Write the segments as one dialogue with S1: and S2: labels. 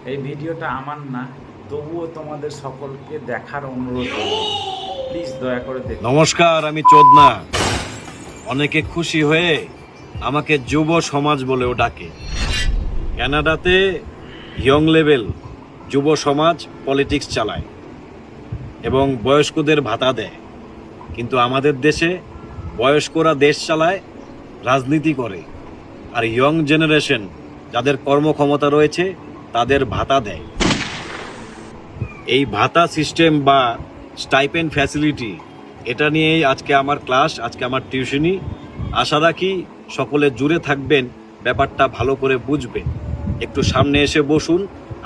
S1: এই ভিডিওটা আমার না, তবুও তোমাদের সকলকে দেখার অনুরোধ করব, প্লিজ দয়া করে দেখো।
S2: নমস্কার, আমি চোদনা। অনেকে খুশি হয়ে আমাকে যুব সমাজ বলেও ডাকে। কানাডাতে ইয়ং লেভেল যুব সমাজ পলিটিক্স চালায় এবং বয়স্কদের ভাতা দেয়, কিন্তু আমাদের দেশে বয়স্করা দেশ চালায়, রাজনীতি করে, আর ইয়ং জেনারেশন যাদের কর্মক্ষমতা রয়েছে তাদের ভাতা দেয়। এই ভাতা সিস্টেম বা স্টাইপেন্ড ফ্যাসিলিটি, এটা নিয়েই আজকে আমার ক্লাস, আজকে আমার টিউশনি। আশা রাখি সকলে জুড়ে থাকবেন, ব্যাপারটা ভালো করে বুঝবেন। একটু সামনে এসে বসুন,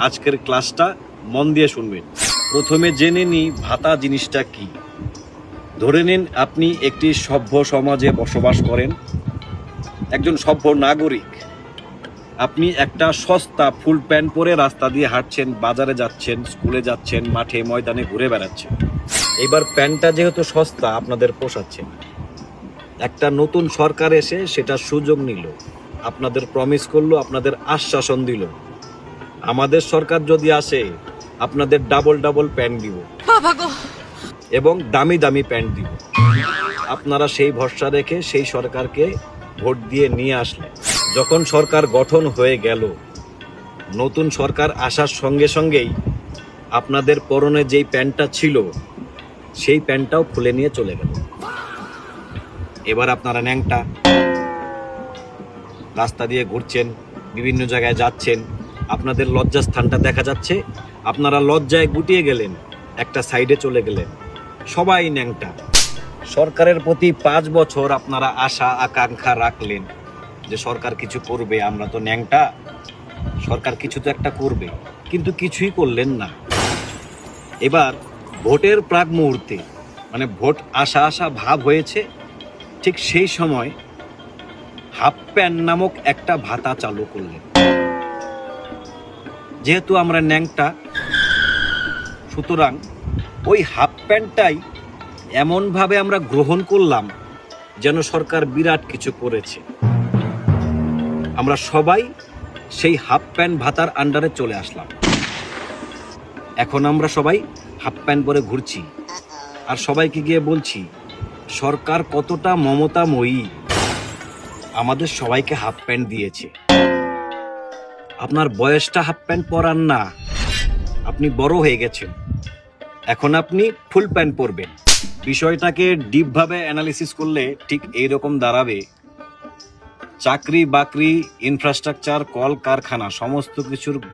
S2: আজকের ক্লাসটা মন দিয়ে শুনবেন। প্রথমে জেনে নিই ভাতা জিনিসটা কি। ধরে নিন আপনি একটি সভ্য সমাজে বসবাস করেন, একজন সভ্য নাগরিক। আপনি একটা সস্তা ফুল প্যান্ট পরে রাস্তা দিয়ে হাঁটছেন, বাজারে যাচ্ছেন, স্কুলে যাচ্ছেন, মাঠে ময়দানে ঘুরে বেড়াচ্ছেন। এবার প্যান্টটা যেহেতু সস্তা আপনাদের পোষাচ্ছে না। একটা নতুন সরকার এসে সেটা সুযোগ নিল, আপনাদের প্রমিস করলো, আপনাদের আশ্বাসন দিল, আমাদের সরকার যদি আসে আপনাদের ডাবল ডাবল প্যান্ট দিব এবং দামি দামি প্যান্ট দিব। আপনারা সেই ভরসা রেখে সেই সরকারকে ভোট দিয়ে নিয়ে আসলেন। যখন সরকার গঠন হয়ে গেল, নতুন সরকার আসার সঙ্গে সঙ্গেই আপনাদের পরনে যেই প্যান্টটা ছিল সেই প্যান্টটাও খুলে নিয়ে চলে গেল। এবার আপনারা ন্যাংটা, রাস্তা দিয়ে ঘুরছেন, বিভিন্ন জায়গায় যাচ্ছেন, আপনাদের লজ্জাস্থানটা দেখা যাচ্ছে, আপনারা লজ্জায় গুটিয়ে গেলেন, একটা সাইডে চলে গেলেন, সবাই ন্যাংটা। সরকারের প্রতি 5 বছর আপনারা আশা আকাঙ্ক্ষা রাখলেন যে সরকার কিছু করবে, আমরা তো ন্যাংটা, সরকার কিছু তো একটা করবে, কিন্তু কিছুই করলেন না। এবার ভোটের প্রাক মুহূর্তে, মানে ভোট আশা আশা ভাব হয়েছে, ঠিক সেই সময় হাফ প্যান্ট নামক একটা ভাতা চালু করলেন। যেহেতু আমরা ন্যাংটা, সুতরাং ওই হাফ প্যান্টটাই এমনভাবে আমরা গ্রহণ করলাম যেন সরকার বিরাট কিছু করেছে। আমরা সবাই সেই হাফ প্যান্ট ভাতার আন্ডারে চলে আসলাম। এখন আমরা সবাই হাফ প্যান্ট পরে ঘুরছি আর সবাইকে গিয়ে বলছি সরকার কতটা মমতাময়ী, আমাদের সবাইকে হাফ প্যান্ট দিয়েছে। আপনার বয়সটা হাফ প্যান্ট পরার না, আপনি বড় হয়ে গেছেন, এখন আপনি ফুল প্যান্ট পরবেন। বিষয়টাকে ডিপভাবে অ্যানালিসিস করলে ঠিক এইরকম দাঁড়াবে, চাকরি বাকরি, ইনফ্রাস্ট্রাকচার, কল কারখানা সমস্ত কিছুর